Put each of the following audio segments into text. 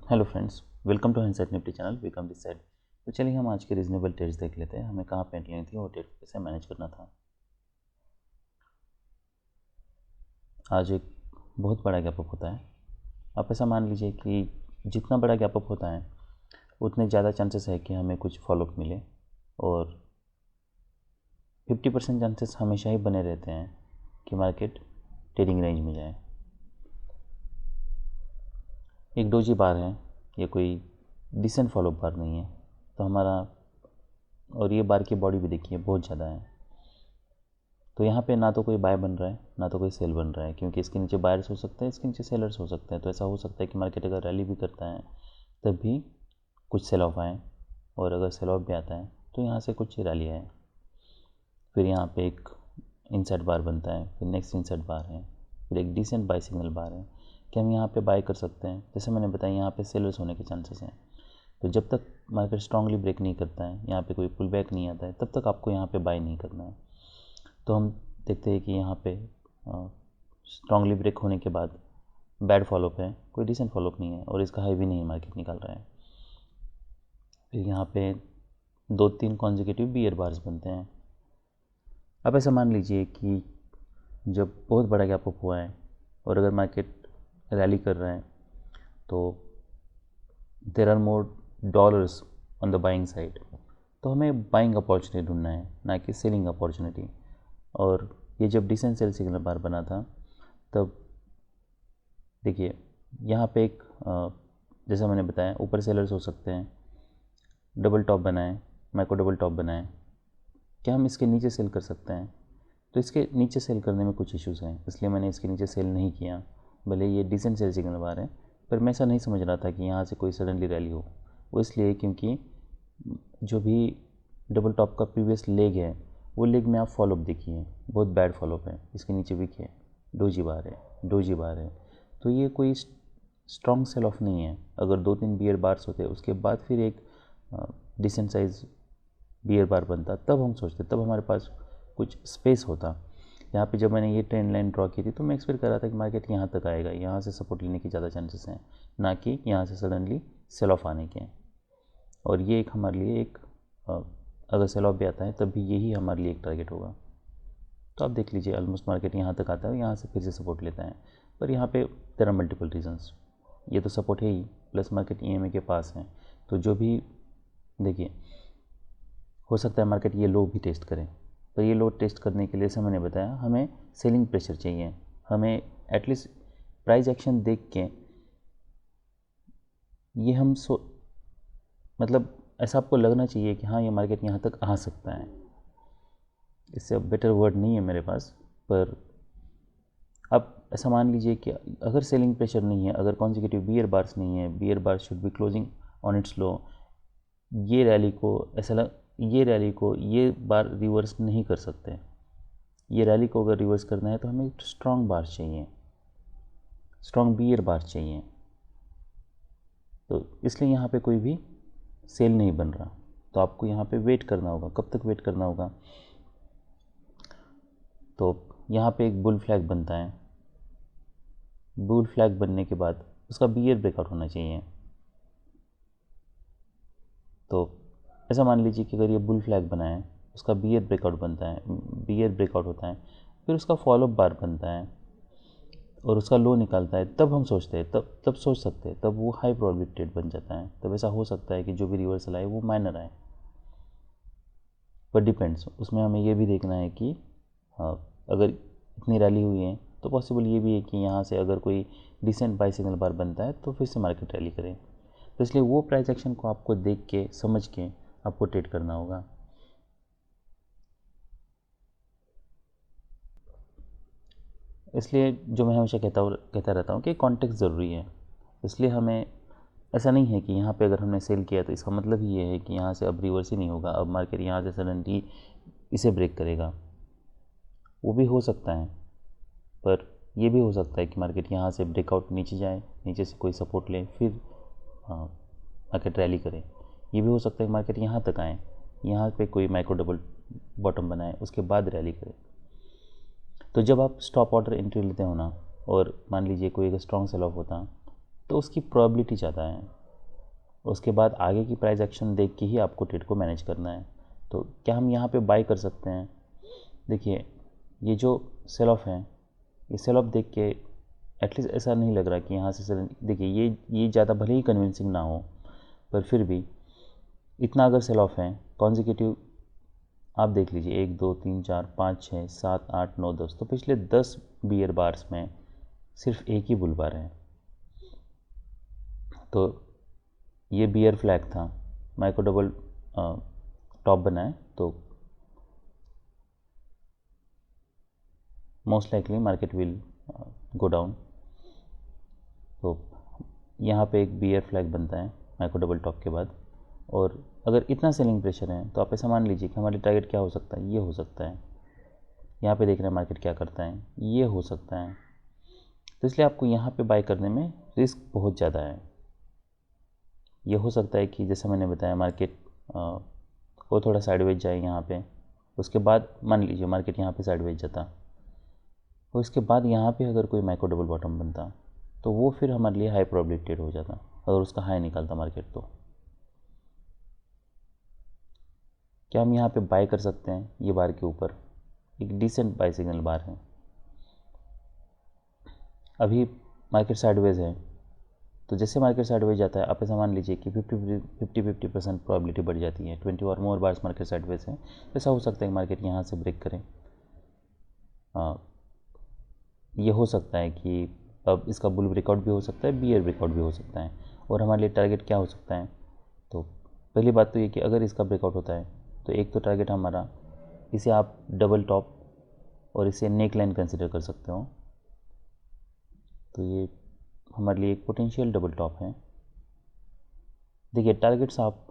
Hello friends, welcome to Hindsight Nifty channel. Welcome this side. तो चलिए हम आज के रीजनेबल ट्रेड्स देख लेते हैं, हमें कहाँ पे एंट्री लेनी थी और ट्रेड कैसे मैनेज करना था। आज एक बहुत बड़ा गैप अप होता है। आप ऐसा मान लीजिए कि जितना बड़ा गैप अप होता है उतने ज़्यादा चांसेस है कि हमें कुछ फॉलोअप मिले, और 50% चांसेस हमेशा ही बने रहते हैं कि मार्केट ट्रेडिंग रेंज में जाए। एक डोजी बार है, ये कोई डिसेंट फॉलोअप बार नहीं है, तो हमारा, और ये बार की बॉडी भी देखिए बहुत ज़्यादा है। तो यहाँ पे ना तो कोई बाय बन रहा है ना तो कोई सेल बन रहा है, क्योंकि इसके नीचे बायर्स हो सकते हैं, इसके नीचे सेलर्स हो सकते हैं। तो ऐसा हो सकता है कि मार्केट अगर रैली भी करता है तब भी कुछ सेल ऑफ आए, और अगर सेल ऑफ भी आता है तो यहाँ से कुछ रैली आए। फिर यहाँ पे एक इनसाइड बार बनता है, फिर नेक्स्ट इनसाइड बार है, फिर एक डिसेंट बाय सिग्नल बार है कि हम यहाँ पे बाय कर सकते हैं। जैसे मैंने बताया, यहाँ पे सेलर्स होने के चांसेस हैं। तो जब तक मार्केट स्ट्रांगली ब्रेक नहीं करता है, यहाँ पे कोई पुल बैक नहीं आता है, तब तक आपको यहाँ पे बाय नहीं करना है। तो हम देखते हैं कि यहाँ पे स्ट्रांगली ब्रेक होने के बाद बैड फॉलोअप है, कोई डिसेंट फॉलोअप नहीं है, और इसका हाई भी नहीं मार्केट निकाल रहा है। फिर यहाँ पे 2-3 कॉन्जिक्यूटिव बियर बार्स बनते हैं। अब ऐसा मान लीजिए कि जब बहुत बड़ा गैप अप हुआ है और अगर मार्केट रैली कर रहा है तो there are more dollars on the buying side, तो हमें बाइंग अपॉर्चुनिटी ढूंढना है, ना कि सेलिंग अपॉर्चुनिटी। और ये जब डिसेंट सेल सिग्नल बार बना था तब देखिए यहाँ पे एक जैसा मैंने बताया, ऊपर सेलर्स हो सकते हैं, डबल टॉप बनाएं, माइक्रो डबल टॉप बनाएं। क्या हम इसके नीचे सेल कर सकते हैं? तो इसके नीचे सेल करने में कुछ इश्यूज़ हैं, इसलिए मैंने इसके नीचे सेल नहीं किया। भले ये डिसेंट सेल सिग्नल बार है, पर मैं ऐसा नहीं समझ रहा था कि यहाँ से कोई सडनली रैली हो। वो इसलिए क्योंकि जो भी डबल टॉप का प्रीवियस लेग है, वो लेग में आप फॉलोअप देखिए, बहुत बैड फॉलोअप है। इसके नीचे भी क्या है, डोजी बार है, डोजी बार है। तो ये कोई स्ट्रॉन्ग सेल ऑफ नहीं है। अगर 2-3 बियर बार्स होते उसके बाद फिर एक डिसेंट साइज बियर बार बनता, तब हम सोचते, तब हमारे पास कुछ स्पेस होता। यहाँ पे जब मैंने ये ट्रेंड लाइन ड्रॉ की थी तो मैं एक्सपेक्ट कर रहा था कि मार्केट यहाँ तक आएगा, यहाँ से सपोर्ट लेने के ज़्यादा चांसेस हैं, ना कि यहाँ से सडनली सेल ऑफ आने के। और ये एक हमारे लिए एक अगर सेल ऑफ भी आता है तब भी यही हमारे लिए एक टारगेट होगा। तो आप देख लीजिए, ऑलमोस्ट मार्केट यहाँ तक आता है, यहाँ से फिर से सपोर्ट लेता है। पर यहाँ पे देयर आर मल्टीपल रीजंस। ये तो सपोर्ट है ही, प्लस मार्केट ईएमए के पास है, तो जो भी देखिए, हो सकता है मार्केट ये लो भी टेस्ट करें। तो ये लो टेस्ट करने के लिए, जैसे मैंने बताया, हमें सेलिंग प्रेशर चाहिए। हमें एटलीस्ट प्राइस एक्शन देख के ये हम मतलब ऐसा आपको लगना चाहिए कि हाँ, ये मार्केट यहाँ तक आ सकता है। इससे बेटर वर्ड नहीं है मेरे पास। पर अब ऐसा मान लीजिए कि अगर सेलिंग प्रेशर नहीं है, अगर कॉन्जिक्यूटिव बियर बार्स नहीं है, bear bar should be closing on its low, ये रैली को ये रैली को ये बार रिवर्स नहीं कर सकते। ये रैली को अगर रिवर्स करना है तो हमें स्ट्रॉन्ग बार चाहिए, स्ट्रॉन्ग बियर बार चाहिए। तो इसलिए यहाँ पे कोई भी सेल नहीं बन रहा। तो आपको यहाँ पे वेट करना होगा। कब तक वेट करना होगा? तो यहाँ पे एक बुल फ्लैग बनता है। बुल फ्लैग बनने के बाद उसका बियर ब्रेकआउट होना चाहिए। तो ऐसा मान लीजिए कि अगर ये बुल फ्लैग बना है, उसका बियर ब्रेकआउट बनता है, बियर ब्रेकआउट होता है, फिर उसका फॉलोअप बार बनता है और उसका लो निकालता है, तब हम सोचते हैं, तब सोच सकते हैं, तब वो हाई प्रोबेबिलिटी ट्रेड बन जाता है। तब ऐसा हो सकता है कि जो भी रिवर्सल आए वो माइनर आए। पर डिपेंड्स, उसमें हमें ये भी देखना है कि अगर इतनी रैली हुई है तो पॉसिबल ये भी है कि यहाँ से अगर कोई डिसेंट बाय सिग्नल बार बनता है तो फिर से मार्केट रैली करे। तो इसलिए वो प्राइस एक्शन को आपको देख के समझ के आपको ट्रेड करना होगा। इसलिए जो मैं हमेशा कहता रहता हूँ कि कॉन्टेक्स्ट ज़रूरी है। इसलिए हमें ऐसा नहीं है कि यहाँ पे अगर हमने सेल किया तो इसका मतलब ही ये है कि यहाँ से अब रिवर्स ही नहीं होगा, अब मार्केट यहाँ से सडनली इसे ब्रेक करेगा। वो भी हो सकता है, पर ये भी हो सकता है कि मार्केट यहाँ से ब्रेकआउट नीचे जाए, नीचे से कोई सपोर्ट ले, फिर मार्केट रैली करे। ये भी हो सकता है कि मार्केट यहाँ तक आए, यहाँ पे कोई माइक्रो डबल बॉटम बनाए, उसके बाद रैली करे। तो जब आप स्टॉप ऑर्डर एंट्री लेते हो ना, और मान लीजिए कोई अगर स्ट्रॉन्ग सेल ऑफ होता तो उसकी प्रोबेबिलिटी ज़्यादा है। उसके बाद आगे की प्राइस एक्शन देख के ही आपको ट्रेड को मैनेज करना है। तो क्या हम यहाँ पे बाय कर सकते हैं? देखिए, ये जो सेल ऑफ है, ये सेल ऑफ देख के एटलीस्ट ऐसा नहीं लग रहा कि यहाँ से सेल, देखिए ये ज़्यादा भले ही कन्विंसिंग ना हो, पर फिर भी इतना अगर सेल ऑफ है कॉन्जिक्यूटिव, आप देख लीजिए 1 2 3 4 5 6 7 8 9 10, तो पिछले 10 बियर बार्स में सिर्फ एक ही बुल बार है। तो ये बियर फ्लैग था, माइक्रो डबल टॉप बनाए, तो most likely market will go down. तो यहाँ पे एक बियर फ्लैग बनता है माइक्रो डबल टॉप के बाद, और अगर इतना सेलिंग प्रेशर है तो आप ऐसा मान लीजिए कि हमारी टारगेट क्या हो सकता है, ये हो सकता है। यहाँ पे देख रहे हैं मार्केट क्या करता है, ये हो सकता है। तो इसलिए आपको यहाँ पे बाय करने में रिस्क बहुत ज़्यादा है। ये हो सकता है कि जैसे मैंने बताया मार्केट वो थोड़ा साइडवेज जाए यहाँ पे, उसके बाद मान लीजिए मार्केट यहाँ पे साइडवेज जाता, और इसके बाद यहाँ पे अगर कोई माइक्रो डबल बॉटम बनता तो वो फिर हमारे लिए हाई प्रोबेबिलिटी ट्रेड हो जाता, अगर उसका हाई निकालता मार्केट। तो क्या हम यहाँ पे बाय कर सकते हैं? ये बार के ऊपर एक डिसेंट बाय सिग्नल बार है। अभी मार्केट साइडवेज है, तो जैसे मार्केट साइडवेज जाता है आप ऐसा मान लीजिए कि 50% प्रोबेबिलिटी बढ़ जाती है। 20 और मोर बार्स मार्केट साइडवेज है, ऐसा हो सकता है कि मार्केट यहाँ से ब्रेक करें। ये हो सकता है कि अब इसका बुल ब्रेकआउट भी हो सकता है, बियर ब्रेकआउट भी हो सकता है। और हमारे लिए टारगेट क्या हो सकता है? तो पहली बात तो ये कि अगर इसका ब्रेकआउट होता है तो एक तो टारगेट हमारा, इसे आप डबल टॉप और इसे नेक लाइन कंसिडर कर सकते हो। तो ये हमारे लिए एक पोटेंशियल डबल टॉप है। देखिए, टारगेट्स आप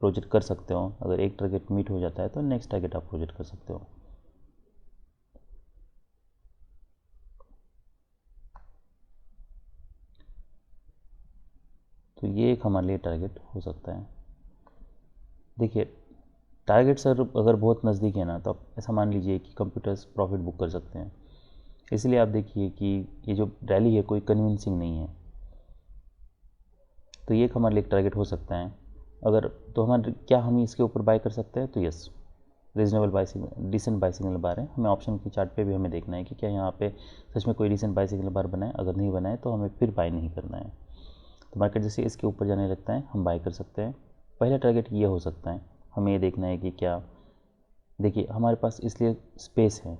प्रोजेक्ट कर सकते हो, अगर एक टारगेट मीट हो जाता है तो नेक्स्ट टारगेट आप प्रोजेक्ट कर सकते हो। तो ये एक हमारे लिए टारगेट हो सकता है। देखिए, टारगेट सर अगर बहुत नज़दीक है ना, तो आप ऐसा मान लीजिए कि कंप्यूटर्स प्रॉफिट बुक कर सकते हैं। इसलिए आप देखिए कि ये जो रैली है कोई कन्विंसिंग नहीं है, तो ये एक हमारे लिए एक टारगेट हो सकता है। अगर तो हमारे क्या हम इसके ऊपर बाय कर सकते हैं? तो yes, reasonable buy signal, decent buy signal bar है। हमें ऑप्शन की चार्ट पे भी हमें देखना है कि क्या यहाँ पे सच में कोई डिसेंट बाय सिग्नल बार बना है। अगर नहीं बना है तो हमें फिर बाय नहीं करना है। तो मार्केट जैसे इसके ऊपर जाने लगता है हम बाय कर सकते हैं। पहला टारगेट ये हो सकता है, हमें ये देखना है कि क्या, देखिए हमारे पास इसलिए स्पेस है,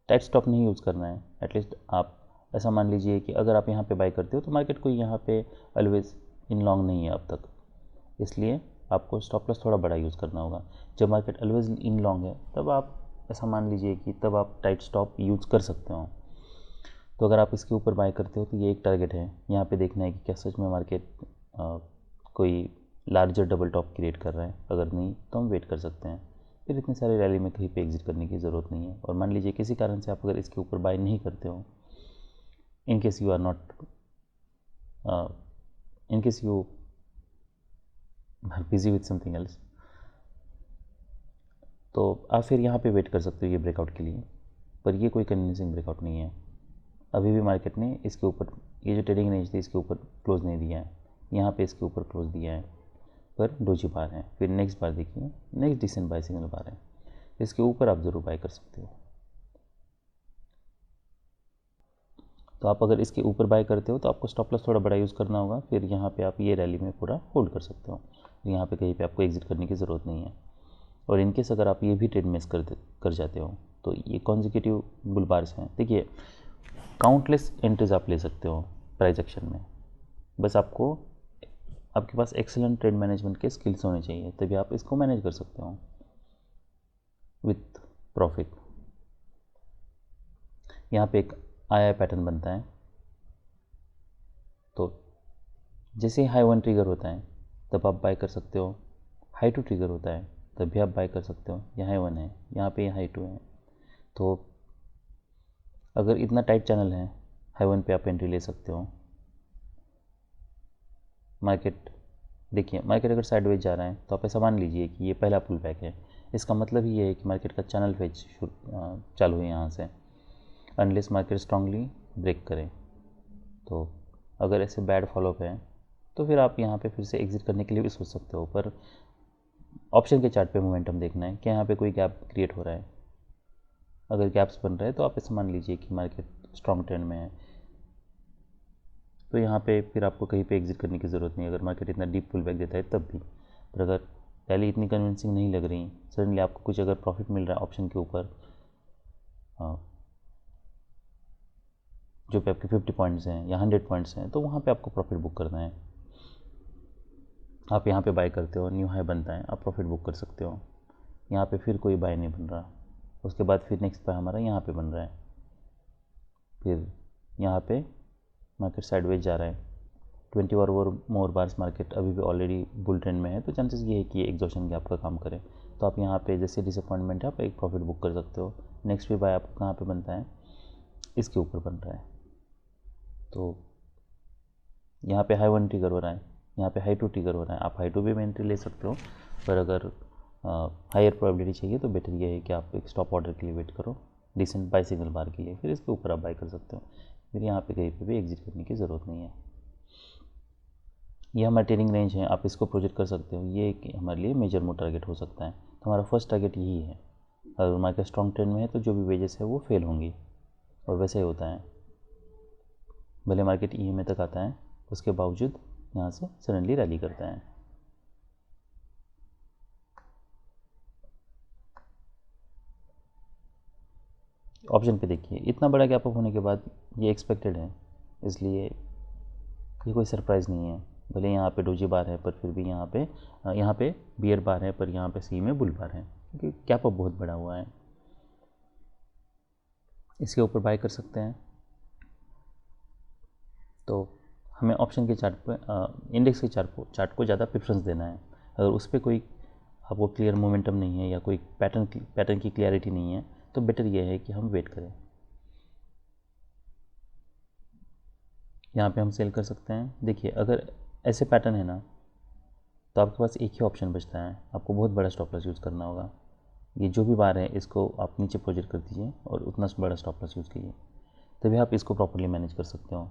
टाइट स्टॉप नहीं यूज़ करना है। एटलीस्ट आप ऐसा मान लीजिए कि अगर आप यहाँ पे बाय करते हो तो मार्केट कोई यहाँ पे ऑलवेज इन लॉन्ग नहीं है अब तक, इसलिए आपको स्टॉप लॉस थोड़ा बड़ा यूज़ करना होगा। जब मार्केट ऑलवेज इन लॉन्ग है तब आप ऐसा मान लीजिए कि तब आप टाइट स्टॉप यूज़ कर सकते हो। तो अगर आप इसके ऊपर बाय करते हो तो ये एक टारगेट है। यहाँ पे देखना है कि क्या सच में मार्केट कोई लार्जर डबल टॉप क्रिएट कर रहा है। अगर नहीं तो हम वेट कर सकते हैं, फिर इतनी सारी रैली में कहीं पे एग्जिट करने की ज़रूरत नहीं है। और मान लीजिए किसी कारण से आप अगर इसके ऊपर बाय नहीं करते हो, in case you are not, in case you are busy with something else, तो आप फिर यहाँ पे वेट कर सकते हो ये ब्रेकआउट के लिए। पर ये कोई कन्विंसिंग ब्रेकआउट नहीं है। अभी भी मार्केट ने इसके ऊपर, ये जो ट्रेडिंग रेंज थी इसके ऊपर क्लोज नहीं दिया है, यहाँ पे इसके ऊपर क्लोज दिया है, पर डोजी बार है। फिर नेक्स्ट बार देखिए, next decent buy signal bar है, इसके ऊपर आप ज़रूर बाय कर सकते हो। तो आप अगर इसके ऊपर बाय करते हो तो आपको स्टॉप लॉस थोड़ा बड़ा यूज़ करना होगा। फिर यहाँ पे आप ये रैली में पूरा होल्ड कर सकते हो, यहाँ पे कहीं पे आपको एग्जिट करने की ज़रूरत नहीं है। और इनकेस अगर आप ये भी ट्रेड मिस कर जाते हो तो ये कॉन्जिक्यूटिव बुल बार्स हैं। देखिए, काउंटलेस एंट्रीज आप ले सकते हो प्राइस एक्शन में, बस आपके पास एक्सेलेंट ट्रेड मैनेजमेंट के स्किल्स होने चाहिए, तभी आप इसको मैनेज कर सकते हो विथ प्रॉफिट। यहाँ पे एक आया पैटर्न बनता है, तो जैसे हाई वन ट्रिगर होता है तब आप बाय कर सकते हो, हाई टू ट्रिगर होता है तब भी आप बाय कर सकते हो। यहाँ हाई वन है, यहाँ पे हाई टू है, तो अगर इतना टाइट चैनल है हाई वन पे आप एंट्री ले सकते हो। मार्केट देखिए, मार्केट अगर साइडवेज जा रहा है तो आप ऐसा मान लीजिए कि ये पहला पुल बैक है, इसका मतलब ही ये है कि मार्केट का चैनल फेज चालू है यहाँ से, अनलेस मार्केट स्ट्रांगली ब्रेक करे। तो अगर ऐसे बैड फॉलोअप है तो फिर आप यहाँ पे फिर से एग्जिट करने के लिए भी सोच सकते हो, पर ऑप्शन के चार्ट पे मोमेंटम देखना है कि यहाँ पे कोई गैप क्रिएट हो रहा है। अगर गैप्स बन रहे हैं तो आप ऐसे मान लीजिए कि मार्केट स्ट्रॉन्ग ट्रेंड में है, तो यहाँ पे फिर आपको कहीं पे एग्जिट करने की ज़रूरत नहीं, अगर मार्केट इतना डीप पुल बैक देता है तब भी। पर अगर पहले इतनी कन्विंसिंग नहीं लग रही, सडनली आपको कुछ अगर प्रॉफिट मिल रहा है ऑप्शन के ऊपर, जो पे आपके 50 पॉइंट्स हैं या 100 पॉइंट्स हैं, तो वहाँ पे आपको प्रॉफिट बुक करना है। आप यहाँ पे बाय करते हो, न्यू हाई बनता है, आप प्रॉफिट बुक कर सकते हो। यहाँ पे फिर कोई बाय नहीं बन रहा, उसके बाद फिर नेक्स्ट बाय हमारा यहाँ पे बन रहा है, फिर यहाँ पे मार्केट साइडवेज जा रहा है, 20 और मोर बार्स मार्केट अभी भी ऑलरेडी बुल ट्रेंड में है, तो चांसेस ये है कि ये एग्जॉशन गैप का काम करे। तो आप यहाँ पे जैसे डिसअपॉइंटमेंट है आप एक प्रॉफिट बुक कर सकते हो। नेक्स्ट भी बाय आपको कहाँ पे बनता है, इसके ऊपर बन रहा है, तो यहाँ पे हाई 1 ट्रिगर हो रहा है, यहाँ पे हाई 2 ट्रिगर हो रहा है। आप हाई 2 भी में एंट्री ले सकते हो, पर अगर हायर प्रोबेबिलिटी चाहिए तो बेटर ये है कि आप एक स्टॉप ऑर्डर के लिए वेट करो डिसेंट बाय सिग्नल बार के लिए, फिर इसके ऊपर आप बाय कर सकते हो। फिर यहाँ पे कहीं पे भी एग्जिट करने की ज़रूरत नहीं है। ये हमारा ट्रेडिंग रेंज है, आप इसको प्रोजेक्ट कर सकते हो। ये हमारे लिए मेजर मोड टारगेट हो सकता है, तो हमारा फर्स्ट टारगेट यही है। अगर मार्केट स्ट्रॉन्ग ट्रेंड में है तो जो भी वेजेस है वो फेल होंगी, और वैसे ही होता है। भले मार्केट EMA तक आता है, उसके बावजूद यहाँ से सडनली रैली करता है। ऑप्शन पे देखिए, इतना बड़ा गैप अप होने के बाद ये एक्सपेक्टेड है, इसलिए ये कोई सरप्राइज़ नहीं है। भले यहाँ पे डोजी बार है, पर फिर भी यहाँ पे बियर बार है, पर यहाँ पे सी में बुल बार है, क्योंकि गैप अप बहुत बड़ा हुआ है। इसके ऊपर बाय कर सकते हैं। तो हमें ऑप्शन के चार्ट पर इंडेक्स के चार्ट को ज़्यादा प्रेफरेंस देना है। अगर उस पर कोई आपको क्लियर मोमेंटम नहीं है या कोई पैटर्न की क्लियरिटी नहीं है, तो बेटर ये है कि हम वेट करें। यहाँ पे हम सेल कर सकते हैं। देखिए, अगर ऐसे पैटर्न है ना, तो आपके पास एक ही ऑप्शन बचता है, आपको बहुत बड़ा स्टॉप लॉस यूज़ करना होगा। ये जो भी बार है इसको आप नीचे प्रोजेक्ट कर दीजिए और उतना बड़ा स्टॉप लॉस यूज़ कीजिए, तभी आप इसको प्रॉपर्ली मैनेज कर सकते हो।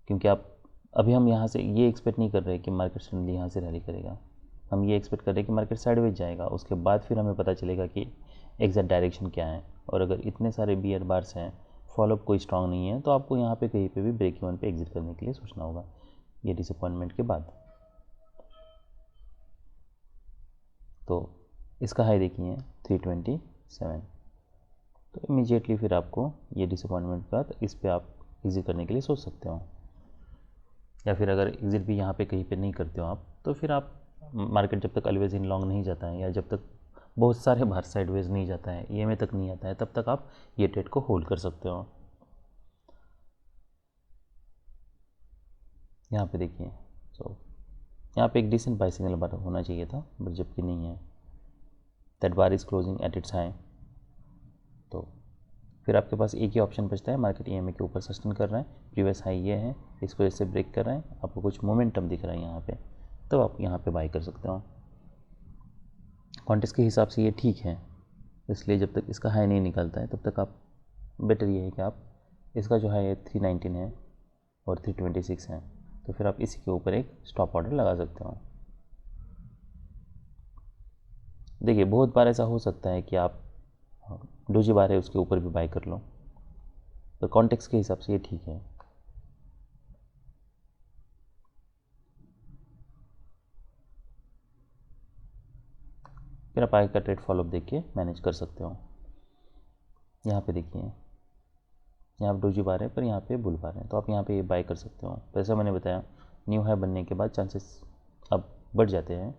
क्योंकि अभी हम यहाँ से ये एक्सपेक्ट नहीं कर रहे कि मार्केट सडनली यहाँ से रैली करेगा, हम ये एक्सपेक्ट कर रहे हैं कि मार्केट साइडवेज जाएगा, उसके बाद फिर हमें पता चलेगा कि एग्जैक्ट डायरेक्शन क्या है। और अगर इतने सारे बियर बार्स हैं, फॉलोअप कोई स्ट्रांग नहीं है, तो आपको यहाँ पे कहीं पे भी ब्रेक इवन पे एग्जिट करने के लिए सोचना होगा ये डिसअपॉइंटमेंट के बाद। तो इसका हाई देखिए 327, तो इमीडिएटली फिर आपको ये डिसअपॉइंटमेंट के बाद इस पर आप एग्जिट करने के लिए सोच सकते हो। या फिर अगर एग्जिट भी यहाँ पे कहीं पे नहीं करते हो आप, तो फिर आप मार्केट जब तक अलवेज इन लॉन्ग नहीं जाता है, या जब तक बहुत सारे बाहर साइडवेज नहीं जाता है, EMA तक नहीं आता है, तब तक आप ये ट्रेड को होल्ड कर सकते हो। यहाँ पे देखिए, तो यहाँ पे एक डिसेंट बाय सिग्नल बार होना चाहिए था, बट जबकि नहीं है। That bar is closing at its high. तो फिर आपके पास एक ही ऑप्शन बचता है, मार्केट EMA के ऊपर सस्टेन कर रहा है, प्रीवियस हाई ये है, इसको जैसे ब्रेक कर रहा है, आपको कुछ मोमेंटम दिख रहा है यहाँ पे, तो आप यहाँ पे बाय कर सकते हो। कॉन्टेक्स्ट के हिसाब से ये ठीक है, इसलिए जब तक इसका हाई नहीं निकलता है तब तक आप बेटर ये है कि आप इसका जो हाई है 319 है और 326 है, तो फिर आप इसी के ऊपर एक स्टॉप ऑर्डर लगा सकते हो। देखिए, बहुत बार ऐसा हो सकता है कि आप डोजी बार है उसके ऊपर भी बाय कर लो, तो कॉन्टेक्स्ट के हिसाब से ये ठीक है। फिर आप आगे का ट्रेड फॉलोअप देख के मैनेज कर सकते हो। यहाँ पे देखिए, यहाँ पे डोजी बार है, पर यहाँ पे बुल बार है, तो आप यहाँ पे ये बाय कर सकते हो। जैसा मैंने बताया, न्यू हाई बनने के बाद चांसेस अब बढ़ जाते हैं,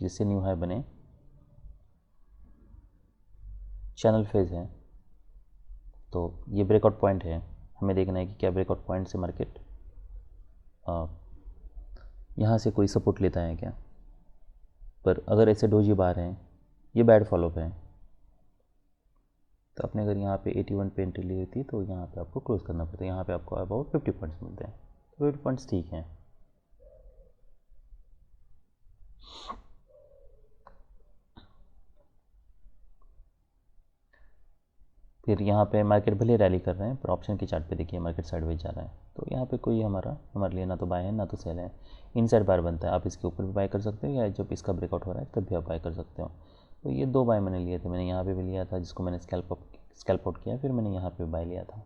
जिससे न्यू हाई बने। चैनल फेज है, तो ये ब्रेकआउट पॉइंट है, हमें देखना है कि क्या ब्रेकआउट पॉइंट से मार्केट यहाँ से कोई सपोर्ट लेता है क्या। पर अगर ऐसे डोजी बार हैं, ये बैड फॉलोअप है, तो आपने अगर यहाँ पे 81 पे एंट्री ली थी, तो यहाँ पे आपको क्लोज करना पड़ता है। यहाँ पे आपको अबाउट 50 पॉइंट्स मिलते हैं, तो 50 पॉइंट्स ठीक हैं। फिर यहाँ पे मार्केट भले रैली कर रहे हैं पर ऑप्शन के चार्ट पे देखिए मार्केट साइडवेज जा रहा है, तो यहाँ पे कोई हमारे लिए ना तो बाय है ना तो सेल है। इनसाइड बार बनता है, आप इसके ऊपर भी बाय कर सकते हो या जब इसका ब्रेकआउट हो रहा है तब भी आप बाय कर सकते हो। तो ये 2 बाय मैंने लिए थे, मैंने यहाँ पे भी लिया था जिसको मैंने स्कैल्प आउट किया, फिर मैंने यहाँ पे बाय लिया था।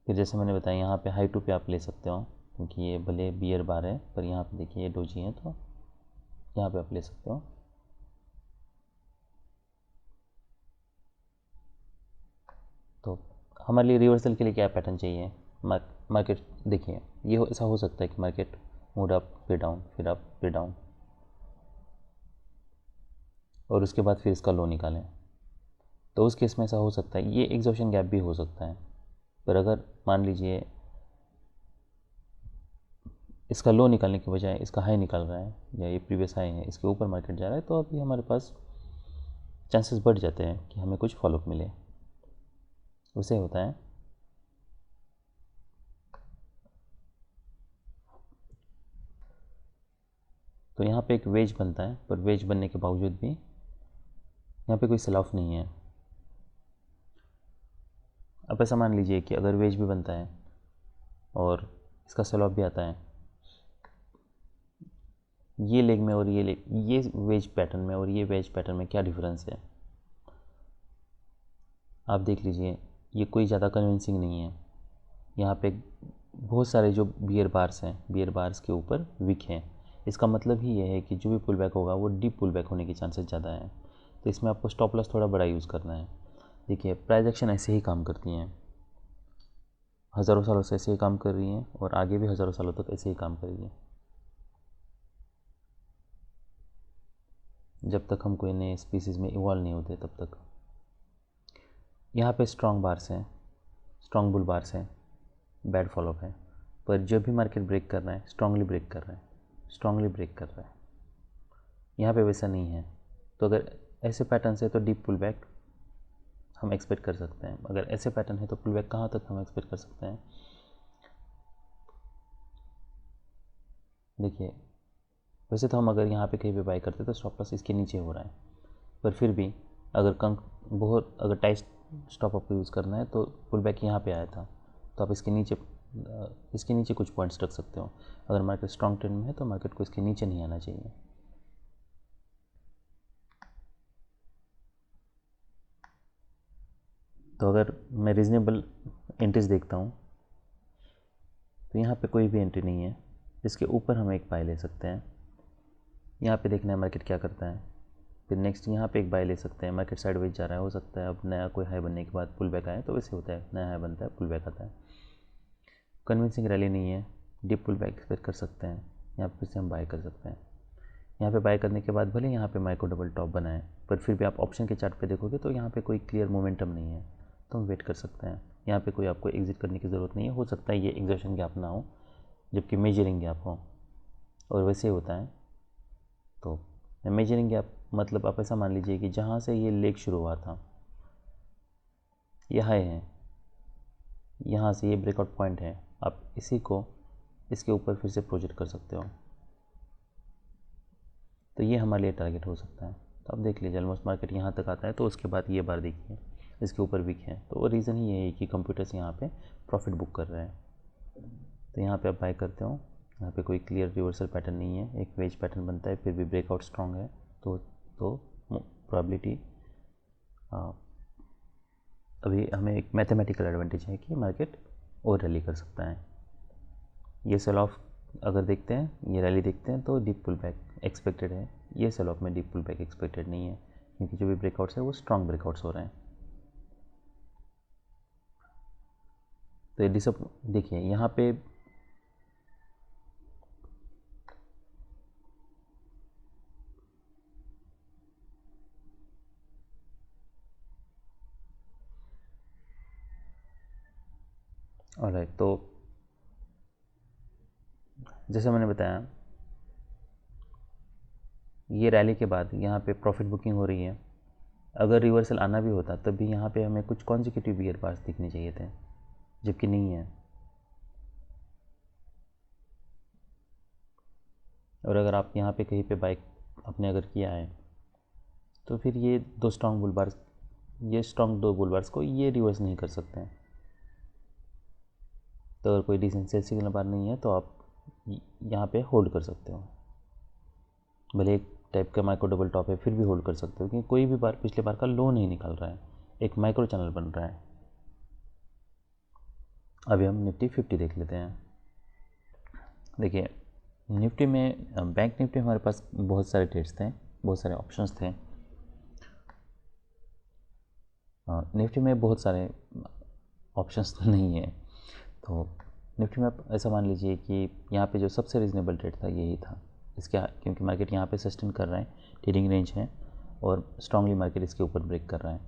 फिर जैसे मैंने बताया यहाँ पे हाई टू पे आप ले सकते हो, क्योंकि ये भले बियर बार है पर यहाँ पे देखिए ये डोजी है, तो यहाँ पे आप ले सकते हो। तो हमारे लिए रिवर्सल के लिए क्या पैटर्न चाहिए, मार्केट देखिए ये ऐसा हो सकता है कि मार्केट मूड अप फिर डाउन फिर अप फिर डाउन और उसके बाद फिर इसका लो निकालें, तो उस केस में ऐसा हो सकता है, ये एग्जॉशन गैप भी हो सकता है। पर अगर मान लीजिए इसका लो निकालने के बजाय इसका हाई निकाल रहा है या ये प्रीवियस हाई है इसके ऊपर मार्केट जा रहा है, तो अभी हमारे पास चांसेस बढ़ जाते हैं कि हमें कुछ फॉलोअप मिले। उसे होता है तो यहाँ पे एक वेज बनता है, पर वेज बनने के बावजूद भी यहाँ पे कोई सेल ऑफ नहीं है। अब ऐसा मान लीजिए कि अगर वेज भी बनता है और इसका सेल ऑफ भी आता है, ये लेग में और ये वेज पैटर्न में और ये वेज पैटर्न में क्या डिफरेंस है आप देख लीजिए, ये कोई ज़्यादा कन्विंसिंग नहीं है। यहाँ पे बहुत सारे जो बियर बार्स हैं, बियर बार्स के ऊपर विक हैं, इसका मतलब ही ये है कि जो भी पुल बैक होगा वो डीप पुल बैक होने के चांसेस ज़्यादा हैं। तो इसमें आपको स्टॉप लॉस थोड़ा बड़ा यूज़ करना है। देखिए प्राइस एक्शन ऐसे ही काम करती हैं, हज़ारों सालों से ऐसे ही काम कर रही हैं और आगे भी हज़ारों सालों तक ऐसे ही काम करेगी, जब तक हम कोई नए स्पीसीज़ में इवॉल्व नहीं होते तब तक। यहाँ पे स्ट्रॉन्ग बार्स हैं, स्ट्रॉन्ग बुल बार्स हैं, बैड फॉलोअप है, पर जब भी मार्केट ब्रेक कर रहा है स्ट्रांगली ब्रेक कर रहा है, स्ट्रांगली ब्रेक कर रहा है। यहाँ पे वैसा नहीं है, तो अगर ऐसे पैटर्न से तो डीप पुल बैक हम एक्सपेक्ट कर सकते हैं। अगर ऐसे पैटर्न है तो पुल बैक कहाँ तक हम एक्सपेक्ट कर सकते हैं। देखिए वैसे तो हम अगर यहाँ पे कहीं पे बाय करते तो स्टॉप लॉस इसके नीचे हो रहा है, पर फिर भी अगर बहुत अगर टाइट स्टॉप आपको यूज़ करना है तो पुल बैक यहाँ पे आया था, तो आप इसके नीचे कुछ पॉइंट्स रख सकते हो। अगर मार्केट स्ट्रॉन्ग ट्रेंड में है तो मार्केट को इसके नीचे नहीं आना चाहिए। तो अगर मैं रीज़नेबल एंट्रीज देखता हूँ तो यहाँ पे कोई भी एंट्री नहीं है, इसके ऊपर हम एक बाय ले सकते हैं। यहाँ पे देखना है मार्केट क्या करता है, फिर नेक्स्ट यहाँ पे एक बाय ले सकते हैं। मार्केट साइडवेज जा रहा है, हो सकता है अब नया कोई हाई बनने के बाद पुल बैक आए, तो वैसे होता है, नया हाई बनता है पुल बैक आता है। कन्विंसिंग रैली नहीं है, डीप पुल बैक एक्सपेक्ट कर सकते हैं, यहाँ पे फिर से हम बाय कर सकते हैं। यहाँ पे बाय करने के बाद भले यहाँ पे माइक्रो डबल टॉप बनाए, पर फिर भी आप ऑप्शन के चार्ट पे देखोगे तो यहाँ पे कोई क्लियर मोमेंटम नहीं है, तो हम वेट कर सकते हैं। यहाँ पे कोई आपको एग्जिट करने की ज़रूरत नहीं है। हो सकता है ये एग्जॉशन गैप ना हो जबकि मेजरिंग गैप हो, और वैसे होता है। तो मेजरिंग गैप मतलब आप ऐसा मान लीजिए कि जहाँ से ये लेग शुरू हुआ था ये हाई है, यहाँ से ये ब्रेकआउट पॉइंट है, आप इसी को इसके ऊपर फिर से प्रोजेक्ट कर सकते हो, तो ये हमारे लिए टारगेट हो सकता है। तो अब देख लीजिए ऑलमोस्ट मार्केट यहाँ तक आता है, तो उसके बाद ये बार देखिए इसके ऊपर वीक है, तो वो रीज़न ही ये है कि कंप्यूटर्स यहाँ पे प्रॉफिट बुक कर रहे हैं। तो यहाँ पे आप बाय करते हो, यहाँ पे कोई क्लियर रिवर्सल पैटर्न नहीं है, एक वेज पैटर्न बनता है फिर भी ब्रेकआउट स्ट्रॉन्ग है, तो प्रोबेबिलिटी अभी हमें एक मैथमेटिकल एडवांटेज है कि मार्केट और रैली कर सकता है। ये सेल ऑफ अगर देखते हैं, ये रैली देखते हैं तो डीप पुल बैक एक्सपेक्टेड है, ये सेल ऑफ में डीप पुल बैक एक्सपेक्टेड नहीं है, क्योंकि जो भी ब्रेकआउट्स है वो स्ट्रॉन्ग ब्रेकआउट्स हो रहे हैं। तो ये देखिए यहाँ पे ऑलराइट, तो जैसे मैंने बताया ये रैली के बाद यहाँ पे प्रॉफिट बुकिंग हो रही है। अगर रिवर्सल आना भी होता तब भी यहाँ पे हमें कुछ कॉन्जिक्यूटिव बियर बार्स दिखने चाहिए थे, जबकि नहीं है। और अगर आप यहाँ पे कहीं पे बाय आपने अगर किया है तो फिर ये दो स्ट्रॉन्ग बुल बार्स को ये रिवर्स नहीं कर सकते हैं। तो अगर कोई डिसेंट सेल सिग्नल बार नहीं है तो आप यहाँ पे होल्ड कर सकते हो। भले एक टाइप का माइक्रो डबल टॉप है फिर भी होल्ड कर सकते हो, क्योंकि कोई भी बार पिछले बार का लो नहीं निकल रहा है, एक माइक्रो चैनल बन रहा है। अभी हम निफ्टी 50 देख लेते हैं। देखिए निफ्टी में, बैंक निफ्टी हमारे पास बहुत सारे ट्रेड्स थे, बहुत सारे ऑप्शंस थे। निफ्टी में बहुत सारे ऑप्शंस तो नहीं है, तो निफ्टी में आप ऐसा मान लीजिए कि यहाँ पे जो सबसे रीजनेबल ट्रेड था यही था इसके, क्योंकि मार्केट यहाँ पे सस्टेन कर रहा है, ट्रेडिंग रेंज है और स्ट्रांगली मार्केट इसके ऊपर ब्रेक कर रहा है।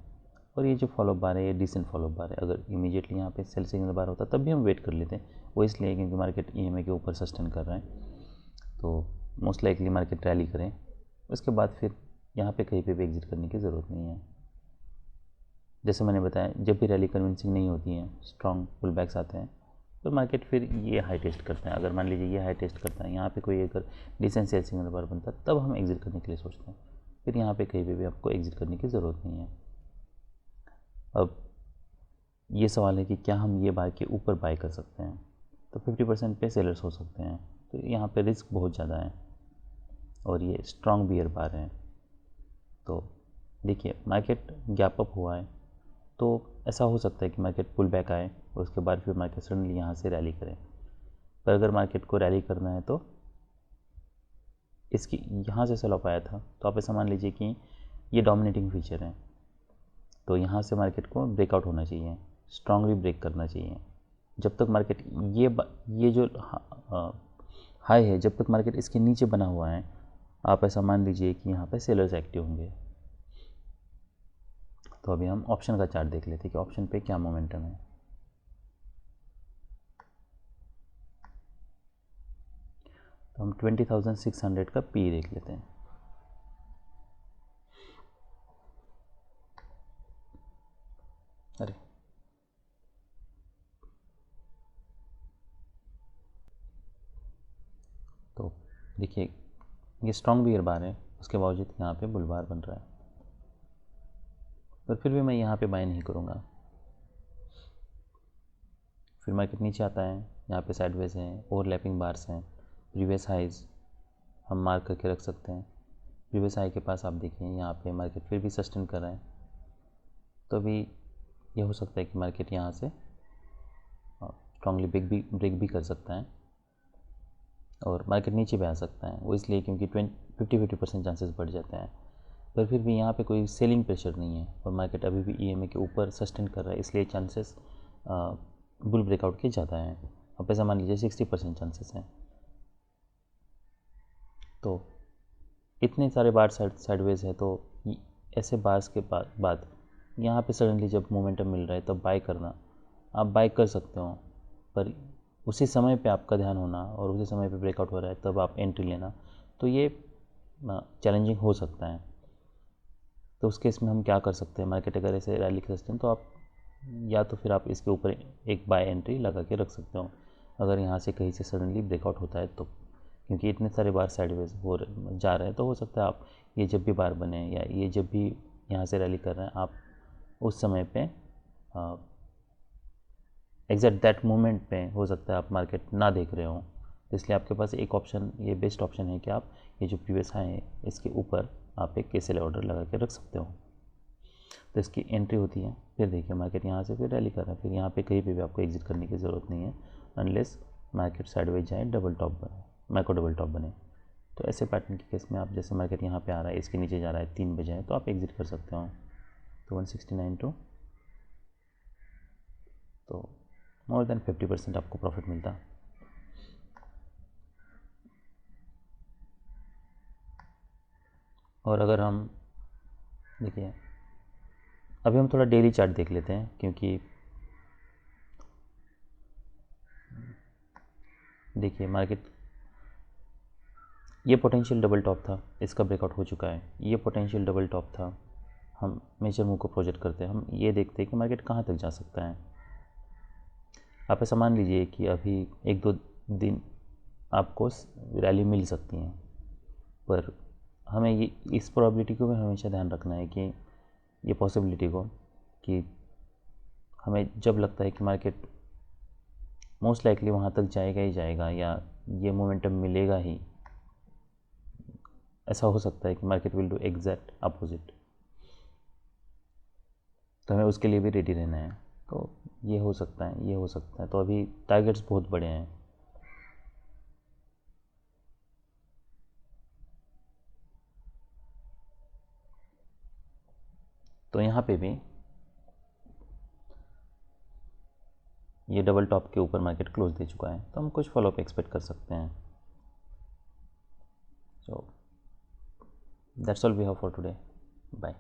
और ये जो फॉलो बार है ये डिसेंट फॉलो बार है। अगर इमीडिएटली यहाँ पे सेल सिग्नल बार होता तब भी हम वेट कर लेते हैं, वो इसलिए क्योंकि मार्केट EMA के ऊपर सस्टेन कर रहा है, तो मोस्ट लाइकली मार्केट रैली करें। उसके बाद फिर यहाँ पे कहीं पे भी एग्जिट करने की ज़रूरत नहीं है। जैसे मैंने बताया, जब भी रैली कन्विंसिंग नहीं होती है, स्ट्रॉन्ग पुल बैक्स आते हैं, तो मार्केट फिर ये हाई टेस्ट करते हैं। अगर मान लीजिए ये हाई टेस्ट करता है, यहाँ पे कोई अगर डिसेंट सेल सिग्नल बार बनता है, तब हम एग्जिट करने के लिए सोचते हैं। फिर यहाँ पे कहीं पे भी आपको एग्जिट करने की ज़रूरत नहीं है। अब ये सवाल है कि क्या हम ये बार के ऊपर बाय कर सकते हैं, तो 50% पे सेलर्स हो सकते हैं, तो यहाँ पे रिस्क बहुत ज़्यादा है और ये स्ट्रॉन्ग बियर बार है। तो देखिए मार्केट गैप अप हुआ है, तो ऐसा हो सकता है कि मार्केट पुल बैक आए और उसके बाद फिर मार्केट सडनली यहाँ से रैली करे। पर अगर मार्केट को रैली करना है तो इसकी यहाँ से सेल ऑफ आया था, तो आप ऐसा मान लीजिए कि ये डोमिनेटिंग फीचर है, तो यहाँ से मार्केट को ब्रेकआउट होना चाहिए, स्ट्रांगली ब्रेक करना चाहिए। जब तक मार्केट ये जो हाई है, जब तक मार्केट इसके नीचे बना हुआ है, आप ऐसा मान लीजिए कि यहाँ पे सेलर्स एक्टिव होंगे। तो अभी हम ऑप्शन का चार्ट देख लेते हैं कि ऑप्शन पे क्या मोमेंटम है। तो हम 20,600 का पी देख लेते हैं। अरे तो देखिए ये स्ट्रॉन्ग बियर बार है, उसके बावजूद यहाँ पे बुल बार बन रहा है, पर फिर भी मैं यहाँ पे बाय नहीं करूँगा। फिर मार्केट नीचे आता है, यहाँ पे साइडवेज हैं, ओवरलैपिंग बार्स हैं, प्रीवियस हाइज हम मार्क करके रख सकते हैं। प्रीवियस हाई के पास आप देखिए यहाँ पे मार्केट फिर भी सस्टेन कर रहा है, तो अभी ये हो सकता है कि मार्केट यहाँ से स्ट्रांगली ब्रेक भी कर सकता है और मार्केट नीचे भी आ सकता है। वो इसलिए क्योंकि 50% चांसेस बढ़ जाते हैं, पर फिर भी यहाँ पे कोई सेलिंग प्रेशर नहीं है और मार्केट अभी भी EMA के ऊपर सस्टेन कर रहा है, इसलिए चांसेस बुल ब्रेकआउट के ज़्यादा हैं। अब ऐसा मान लीजिए 60% चांसेस हैं। तो इतने सारे बार साइडवेज है, तो ऐसे बार्स के बाद यहाँ पे सडनली जब मोमेंटम मिल रहा है तब बाय करना, आप बाय कर सकते हो, पर उसी समय पे आपका ध्यान होना और उसी समय पे ब्रेकआउट हो रहा है तब आप एंट्री लेना, तो ये चैलेंजिंग हो सकता है। तो उस केस में हम क्या कर सकते हैं, मार्केट अगर ऐसे रैली कर सकते हैं तो आप या तो फिर आप इसके ऊपर एक बाय एंट्री लगा के रख सकते हो, अगर यहाँ से कहीं से सडनली ब्रेकआउट होता है तो, क्योंकि इतने सारे बार साइडवेज जा रहे हैं, तो हो सकता है आप ये जब भी बार बने या ये जब भी यहाँ से रैली कर रहे हैं, आप उस समय पे एग्जैक्ट दैट मोमेंट पे हो सकता है आप मार्केट ना देख रहे हो। इसलिए आपके पास एक ऑप्शन, ये बेस्ट ऑप्शन है कि आप ये जो प्रीवियस हाई है इसके ऊपर आप एक कैसेल ऑर्डर लगा के रख सकते हो। तो इसकी एंट्री होती है, फिर देखिए मार्केट यहाँ से फिर रैली कर रहा है, फिर यहाँ पे कहीं पे भी आपको एग्जिट करने की ज़रूरत नहीं है अनलेस मार्केट साइडवेज जाए, डबल टॉप बने, माइक्रो डबल टॉप बने। तो ऐसे पैटर्न के केस में आप जैसे मार्केट यहाँ पे आ रहा है, इसके नीचे जा रहा है 3 बजे है, तो आप एग्जिट कर सकते हो। तो 169 तो मोर देन 50% आपको प्रॉफिट मिलता। और अगर हम देखिए, अभी हम थोड़ा डेली चार्ट देख लेते हैं, क्योंकि देखिए मार्केट ये पोटेंशियल डबल टॉप था, इसका ब्रेकआउट हो चुका है, ये पोटेंशियल डबल टॉप था। हम मेजर मूव को प्रोजेक्ट करते हैं, हम ये देखते हैं कि मार्केट कहाँ तक जा सकता है। आप ऐसा मान लीजिए कि अभी 1-2 दिन आपको रैली मिल सकती हैं, पर हमें ये इस प्रोबेबिलिटी को भी हमेशा ध्यान रखना है कि ये पॉसिबिलिटी को, कि हमें जब लगता है कि मार्केट मोस्ट लाइकली वहाँ तक जाएगा ही जाएगा या ये मोमेंटम मिलेगा ही, ऐसा हो सकता है कि market will do exact opposite, तो हमें उसके लिए भी रेडी रहना है। तो ये हो सकता है, ये हो सकता है। तो अभी टारगेट्स बहुत बड़े हैं। तो यहाँ पे भी ये डबल टॉप के ऊपर मार्केट क्लोज दे चुका है, तो हम कुछ फॉलोअप एक्सपेक्ट कर सकते हैं। So that's all we have for today. Bye.